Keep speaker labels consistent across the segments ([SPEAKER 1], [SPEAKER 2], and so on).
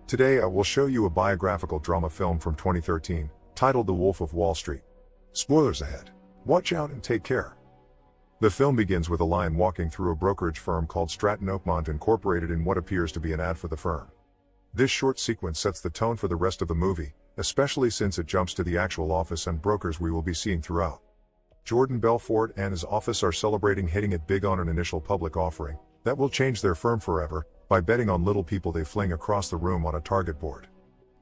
[SPEAKER 1] Today I will show you a biographical drama film from 2013, titled The Wolf of Wall Street. Spoilers ahead. Watch out and take care. The film begins with a lion walking through a brokerage firm called Stratton Oakmont Incorporated in what appears to be an ad for the firm. This short sequence sets the tone for the rest of the movie, especially since it jumps to the actual office and brokers we will be seeing throughout. Jordan Belfort and his office are celebrating hitting it big on an initial public offering that will change their firm forever by betting on little people they fling across the room on a target board.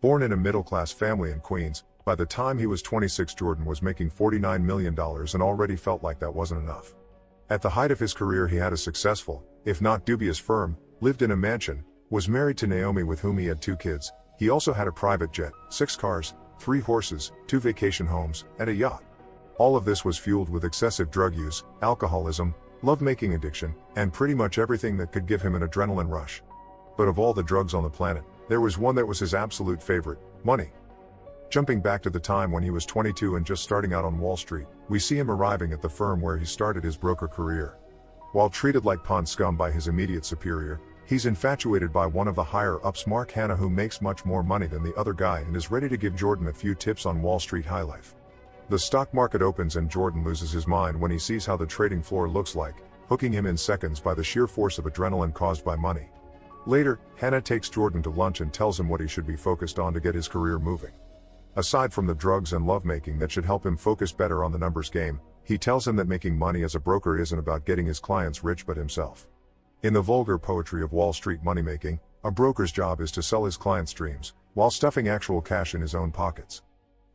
[SPEAKER 1] Born in a middle-class family in Queens, by the time he was 26, Jordan was making $49 million and already felt like that wasn't enough. At the height of his career, he had a successful, if not dubious firm, lived in a mansion, was married to Naomi with whom he had 2 kids. He also had a private jet, 6 cars, 3 horses, 2 vacation homes, and a yacht. All of this was fueled with excessive drug use, alcoholism, love-making addiction, and pretty much everything that could give him an adrenaline rush. But of all the drugs on the planet, there was one that was his absolute favorite: money. Jumping back to the time when he was 22 and just starting out on Wall Street, we see him arriving at the firm where he started his broker career. While treated like pond scum by his immediate superior, he's infatuated by one of the higher-ups, Mark Hanna, who makes much more money than the other guy and is ready to give Jordan a few tips on Wall Street high life. The stock market opens and Jordan loses his mind when he sees how the trading floor looks like, hooking him in seconds by the sheer force of adrenaline caused by money. Later, Hanna takes Jordan to lunch and tells him what he should be focused on to get his career moving. Aside from the drugs and lovemaking that should help him focus better on the numbers game, he tells him that making money as a broker isn't about getting his clients rich but himself. In the vulgar poetry of Wall Street money-making, a broker's job is to sell his clients' dreams, while stuffing actual cash in his own pockets.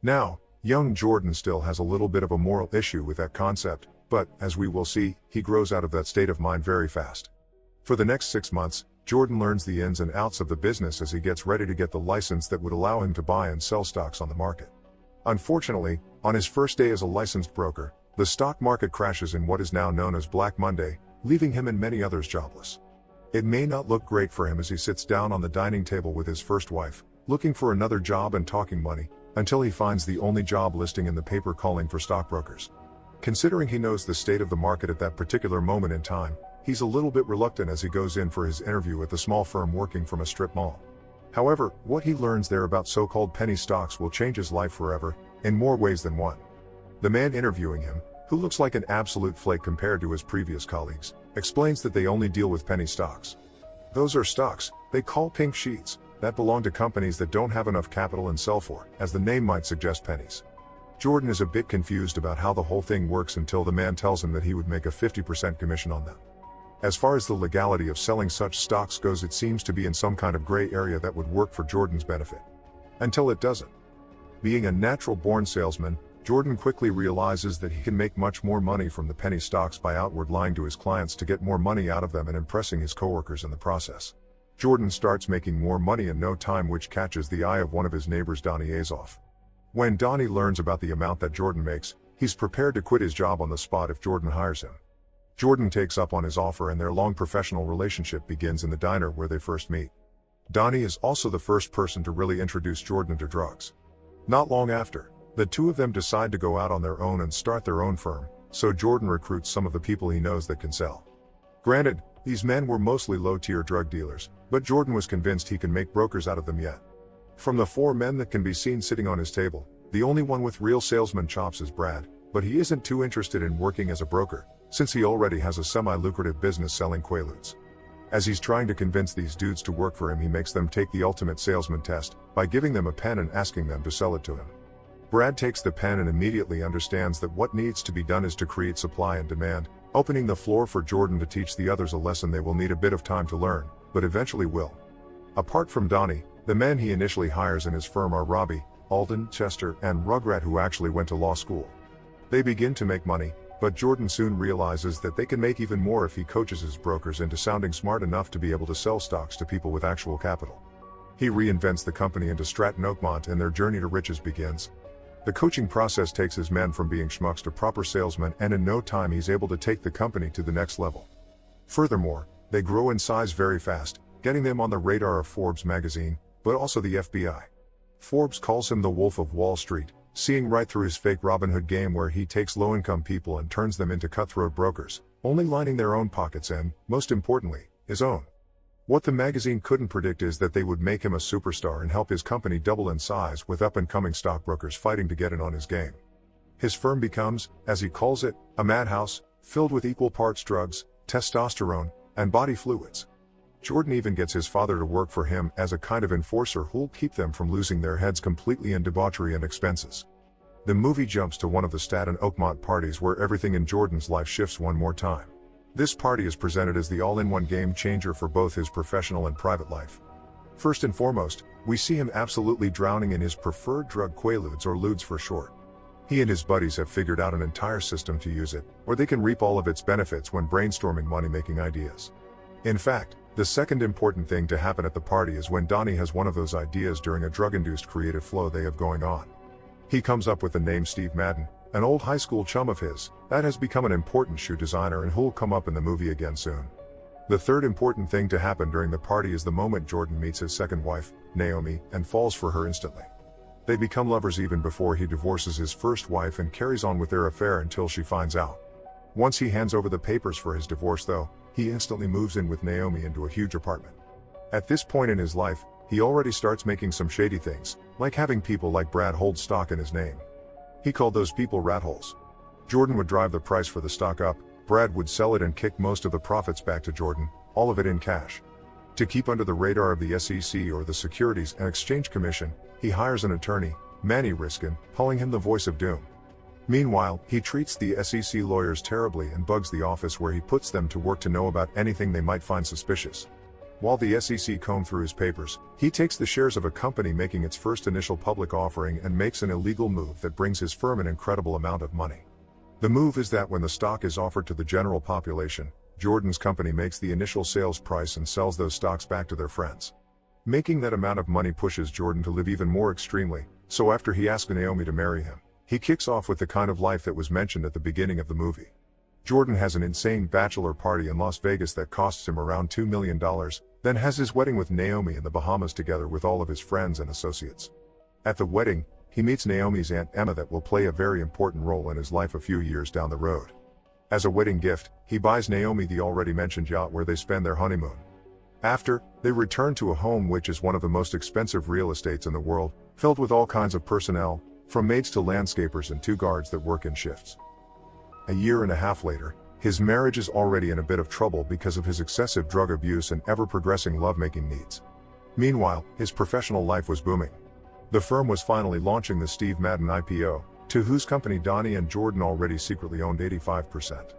[SPEAKER 1] Now, young Jordan still has a little bit of a moral issue with that concept, but, as we will see, he grows out of that state of mind very fast. For the next 6 months, Jordan learns the ins and outs of the business as he gets ready to get the license that would allow him to buy and sell stocks on the market. Unfortunately, on his first day as a licensed broker, the stock market crashes in what is now known as Black Monday, leaving him and many others jobless. It may not look great for him as he sits down on the dining table with his first wife, looking for another job and talking money, until he finds the only job listing in the paper calling for stockbrokers. Considering he knows the state of the market at that particular moment in time, he's a little bit reluctant as he goes in for his interview at the small firm working from a strip mall. However, what he learns there about so-called penny stocks will change his life forever, in more ways than one. The man interviewing him, who looks like an absolute flake compared to his previous colleagues, explains that they only deal with penny stocks. Those are stocks they call pink sheets, that belong to companies that don't have enough capital and sell for, as the name might suggest, pennies. Jordan is a bit confused about how the whole thing works until the man tells him that he would make a 50% commission on them. As far as the legality of selling such stocks goes, it seems to be in some kind of gray area that would work for Jordan's benefit. Until it doesn't. Being a natural-born salesman, Jordan quickly realizes that he can make much more money from the penny stocks by outward lying to his clients to get more money out of them and impressing his coworkers in the process. Jordan starts making more money in no time, which catches the eye of one of his neighbors, Donnie Azoff. When Donnie learns about the amount that Jordan makes, he's prepared to quit his job on the spot if Jordan hires him. Jordan takes up on his offer and their long professional relationship begins in the diner where they first meet. Donnie is also the first person to really introduce Jordan to drugs. Not long after, the two of them decide to go out on their own and start their own firm, so Jordan recruits some of the people he knows that can sell. Granted, these men were mostly low-tier drug dealers, but Jordan was convinced he can make brokers out of them yet. From the 4 men that can be seen sitting on his table, the only one with real salesman chops is Brad, but he isn't too interested in working as a broker, since he already has a semi-lucrative business selling Quaaludes. As he's trying to convince these dudes to work for him, he makes them take the ultimate salesman test, by giving them a pen and asking them to sell it to him. Brad takes the pen and immediately understands that what needs to be done is to create supply and demand, opening the floor for Jordan to teach the others a lesson they will need a bit of time to learn, but eventually will. Apart from Donnie, the men he initially hires in his firm are Robbie, Alden, Chester, and Rugrat, who actually went to law school. They begin to make money, but Jordan soon realizes that they can make even more if he coaches his brokers into sounding smart enough to be able to sell stocks to people with actual capital. He reinvents the company into Stratton Oakmont and their journey to riches begins. The coaching process takes his men from being schmucks to proper salesmen, and in no time he's able to take the company to the next level. Furthermore, they grow in size very fast, getting them on the radar of Forbes magazine, but also the FBI. Forbes calls him the Wolf of Wall Street, seeing right through his fake Robin Hood game where he takes low-income people and turns them into cutthroat brokers, only lining their own pockets and, most importantly, his own. What the magazine couldn't predict is that they would make him a superstar and help his company double in size with up-and-coming stockbrokers fighting to get in on his game. His firm becomes, as he calls it, a madhouse, filled with equal parts drugs, testosterone, and body fluids. Jordan even gets his father to work for him as a kind of enforcer who'll keep them from losing their heads completely in debauchery and expenses. The movie jumps to one of the Staten Oakmont parties where everything in Jordan's life shifts one more time. This party is presented as the all-in-one game changer for both his professional and private life. First and foremost, we see him absolutely drowning in his preferred drug Quaaludes, or Ludes for short. He and his buddies have figured out an entire system to use it, or they can reap all of its benefits when brainstorming money-making ideas. In fact, the second important thing to happen at the party is when Donnie has one of those ideas during a drug-induced creative flow they have going on. He comes up with the name Steve Madden, an old high school chum of his, that has become an important shoe designer and who'll come up in the movie again soon. The third important thing to happen during the party is the moment Jordan meets his second wife, Naomi, and falls for her instantly. They become lovers even before he divorces his first wife and carries on with their affair until she finds out. Once he hands over the papers for his divorce though, he instantly moves in with Naomi into a huge apartment. At this point in his life, he already starts making some shady things, like having people like Brad hold stock in his name. He called those people rat holes. Jordan would drive the price for the stock up, Brad would sell it and kick most of the profits back to Jordan, all of it in cash. To keep under the radar of the SEC or the Securities and Exchange Commission, he hires an attorney, Manny Riskin, calling him the voice of doom. Meanwhile, he treats the SEC lawyers terribly and bugs the office where he puts them to work to know about anything they might find suspicious. While the SEC comb through his papers, he takes the shares of a company making its first initial public offering and makes an illegal move that brings his firm an incredible amount of money. The move is that when the stock is offered to the general population, Jordan's company makes the initial sales price and sells those stocks back to their friends. Making that amount of money pushes Jordan to live even more extremely, so after he asks Naomi to marry him, he kicks off with the kind of life that was mentioned at the beginning of the movie. Jordan has an insane bachelor party in Las Vegas that costs him around $2 million, then has his wedding with Naomi in the Bahamas together with all of his friends and associates. At the wedding, he meets Naomi's Aunt Emma that will play a very important role in his life a few years down the road. As a wedding gift, he buys Naomi the already mentioned yacht where they spend their honeymoon. After, they return to a home which is one of the most expensive real estates in the world, filled with all kinds of personnel, from maids to landscapers and 2 guards that work in shifts. A year and a half later, his marriage is already in a bit of trouble because of his excessive drug abuse and ever-progressing lovemaking needs. Meanwhile, his professional life was booming. The firm was finally launching the Steve Madden IPO, to whose company Donnie and Jordan already secretly owned 85%.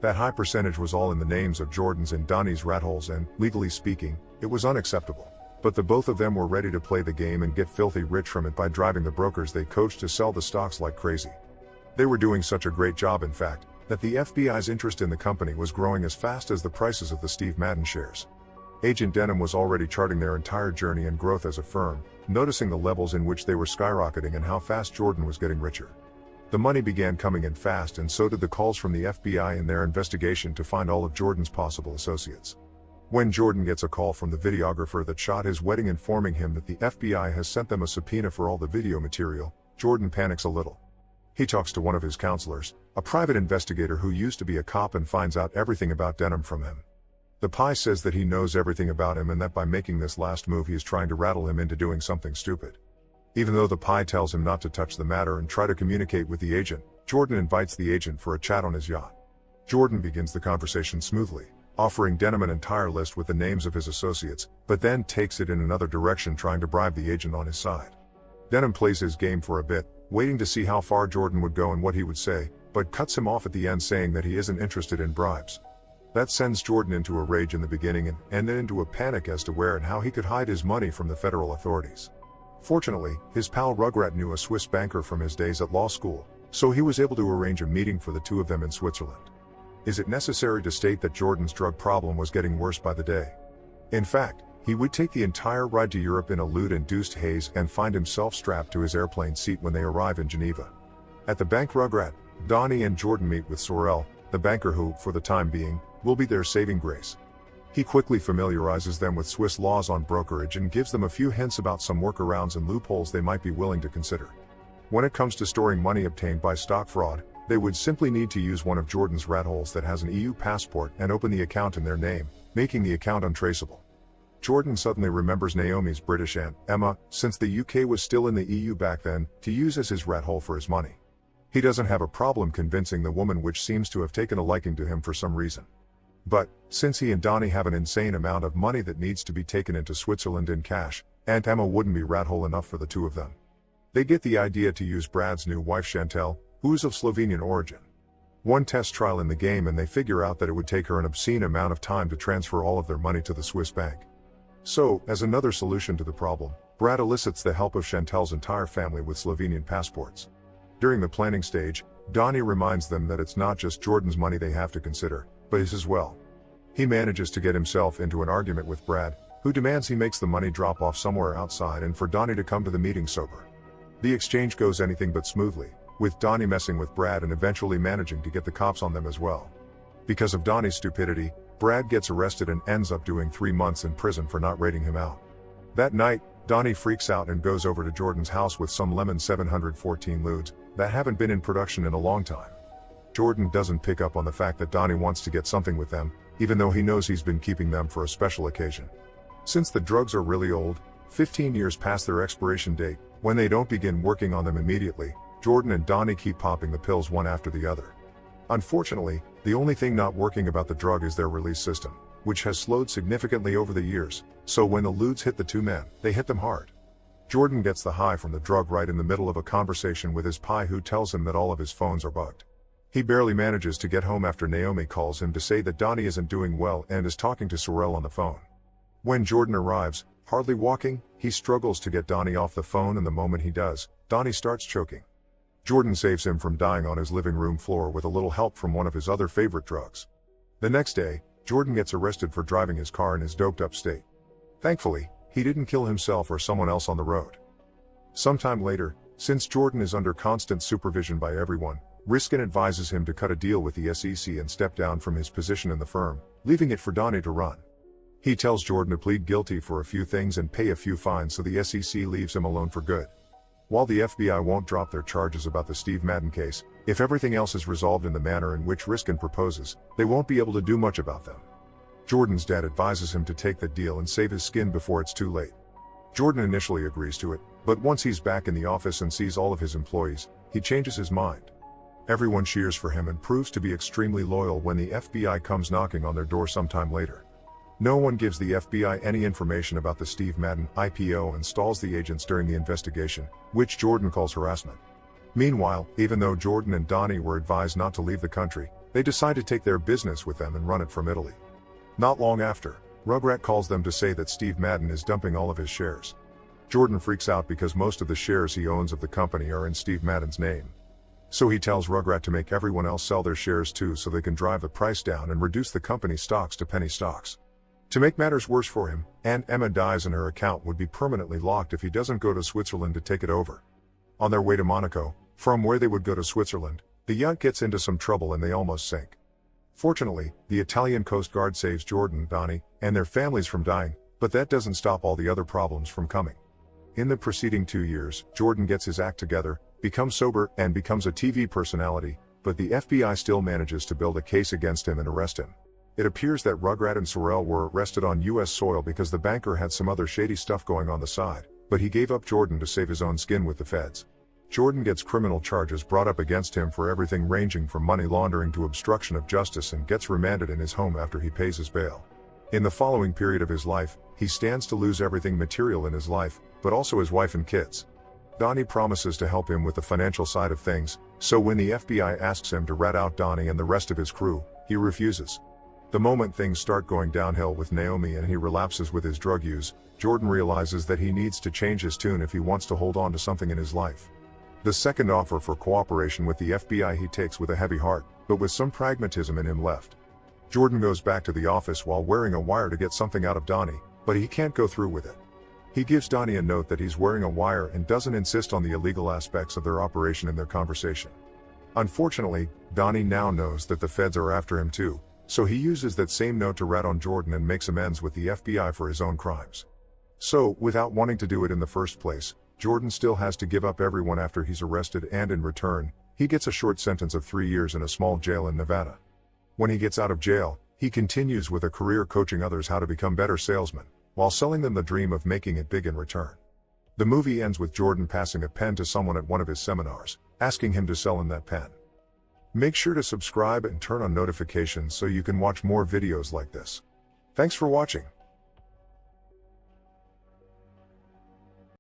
[SPEAKER 1] That high percentage was all in the names of Jordan's and Donnie's rat holes and, legally speaking, it was unacceptable. But the both of them were ready to play the game and get filthy rich from it by driving the brokers they coached to sell the stocks like crazy. They were doing such a great job in fact, that the FBI's interest in the company was growing as fast as the prices of the Steve Madden shares. Agent Denham was already charting their entire journey and growth as a firm, noticing the levels in which they were skyrocketing and how fast Jordan was getting richer. The money began coming in fast and so did the calls from the FBI in their investigation to find all of Jordan's possible associates. When Jordan gets a call from the videographer that shot his wedding informing him that the FBI has sent them a subpoena for all the video material, Jordan panics a little. He talks to one of his counselors, a private investigator who used to be a cop, and finds out everything about Denham from him. The Pie says that he knows everything about him and that by making this last move he is trying to rattle him into doing something stupid. Even though the Pie tells him not to touch the matter and try to communicate with the agent, Jordan invites the agent for a chat on his yacht. Jordan begins the conversation smoothly, offering Denham an entire list with the names of his associates, but then takes it in another direction trying to bribe the agent on his side. Denham plays his game for a bit, waiting to see how far Jordan would go and what he would say, but cuts him off at the end saying that he isn't interested in bribes. That sends Jordan into a rage in the beginning and then into a panic as to where and how he could hide his money from the federal authorities. Fortunately, his pal Rugrat knew a Swiss banker from his days at law school, so he was able to arrange a meeting for the two of them in Switzerland. Is it necessary to state that Jordan's drug problem was getting worse by the day? In fact, he would take the entire ride to Europe in a lewd-induced haze and find himself strapped to his airplane seat when they arrive in Geneva. At the bank, Rugrat, Donnie and Jordan meet with Sorel, the banker who, for the time being, will be their saving grace. He quickly familiarizes them with Swiss laws on brokerage and gives them a few hints about some workarounds and loopholes they might be willing to consider. When it comes to storing money obtained by stock fraud, they would simply need to use one of Jordan's rat holes that has an EU passport and open the account in their name, making the account untraceable. Jordan suddenly remembers Naomi's British aunt, Emma, since the UK was still in the EU back then, to use as his rat hole for his money. He doesn't have a problem convincing the woman, which seems to have taken a liking to him for some reason. But, since he and Donnie have an insane amount of money that needs to be taken into Switzerland in cash, Aunt Emma wouldn't be rat hole enough for the two of them. They get the idea to use Brad's new wife Chantal, who's of Slovenian origin. One test trial in the game and they figure out that it would take her an obscene amount of time to transfer all of their money to the Swiss bank. So, as another solution to the problem, Brad elicits the help of Chantal's entire family with Slovenian passports. During the planning stage, Donnie reminds them that it's not just Jordan's money they have to consider, but his as well. He manages to get himself into an argument with Brad, who demands he makes the money drop off somewhere outside and for Donnie to come to the meeting sober. The exchange goes anything but smoothly, with Donnie messing with Brad and eventually managing to get the cops on them as well. Because of Donnie's stupidity, Brad gets arrested and ends up doing 3 months in prison for not rating him out. That night, Donnie freaks out and goes over to Jordan's house with some Lemon 714 lewds that haven't been in production in a long time. Jordan doesn't pick up on the fact that Donnie wants to get something with them, even though he knows he's been keeping them for a special occasion. Since the drugs are really old, 15 years past their expiration date, when they don't begin working on them immediately, Jordan and Donnie keep popping the pills one after the other. Unfortunately, the only thing not working about the drug is their release system, which has slowed significantly over the years, so when the lewds hit the two men, they hit them hard. Jordan gets the high from the drug right in the middle of a conversation with his pie, who tells him that all of his phones are bugged. He barely manages to get home after Naomi calls him to say that Donnie isn't doing well and is talking to Sorel on the phone. When Jordan arrives, hardly walking, he struggles to get Donnie off the phone, and the moment he does, Donnie starts choking. Jordan saves him from dying on his living room floor with a little help from one of his other favorite drugs. The next day, Jordan gets arrested for driving his car in his doped-up state. Thankfully, he didn't kill himself or someone else on the road. Sometime later, since Jordan is under constant supervision by everyone, Riskin advises him to cut a deal with the SEC and step down from his position in the firm, leaving it for Donnie to run. He tells Jordan to plead guilty for a few things and pay a few fines so the SEC leaves him alone for good. While the FBI won't drop their charges about the Steve Madden case, if everything else is resolved in the manner in which Riskin proposes, they won't be able to do much about them. Jordan's dad advises him to take the deal and save his skin before it's too late. Jordan initially agrees to it, but once he's back in the office and sees all of his employees, he changes his mind. Everyone cheers for him and proves to be extremely loyal when the FBI comes knocking on their door sometime later. No one gives the FBI any information about the Steve Madden IPO and stalls the agents during the investigation, which Jordan calls harassment. Meanwhile, even though Jordan and Donnie were advised not to leave the country, they decide to take their business with them and run it from Italy. Not long after, Rugrat calls them to say that Steve Madden is dumping all of his shares. Jordan freaks out because most of the shares he owns of the company are in Steve Madden's name. So he tells Rugrat to make everyone else sell their shares too so they can drive the price down and reduce the company's stocks to penny stocks. To make matters worse for him, Aunt Emma dies and her account would be permanently locked if he doesn't go to Switzerland to take it over. On their way to Monaco, from where they would go to Switzerland, the yacht gets into some trouble and they almost sink. Fortunately, the Italian Coast Guard saves Jordan, Donnie, and their families from dying, but that doesn't stop all the other problems from coming. In the preceding 2 years, Jordan gets his act together, becomes sober, and becomes a TV personality, but the FBI still manages to build a case against him and arrest him. It appears that Rugrat and Sorel were arrested on US soil because the banker had some other shady stuff going on the side, but he gave up Jordan to save his own skin with the feds. Jordan gets criminal charges brought up against him for everything ranging from money laundering to obstruction of justice and gets remanded in his home after he pays his bail. In the following period of his life, he stands to lose everything material in his life, but also his wife and kids. Donnie promises to help him with the financial side of things, so when the FBI asks him to rat out Donnie and the rest of his crew, he refuses. The moment things start going downhill with Naomi and he relapses with his drug use, Jordan realizes that he needs to change his tune if he wants to hold on to something in his life. The second offer for cooperation with the FBI he takes with a heavy heart, but with some pragmatism in him left. Jordan goes back to the office while wearing a wire to get something out of Donnie, but he can't go through with it. He gives Donnie a note that he's wearing a wire and doesn't insist on the illegal aspects of their operation in their conversation. Unfortunately, Donnie now knows that the feds are after him too, so he uses that same note to rat on Jordan and makes amends with the FBI for his own crimes. So, without wanting to do it in the first place, Jordan still has to give up everyone after he's arrested, and in return, he gets a short sentence of 3 years in a small jail in Nevada. When he gets out of jail, he continues with a career coaching others how to become better salesmen, while selling them the dream of making it big in return. The movie ends with Jordan passing a pen to someone at one of his seminars, asking him to sell him that pen. Make sure to subscribe and turn on notifications so you can watch more videos like this. Thanks for watching.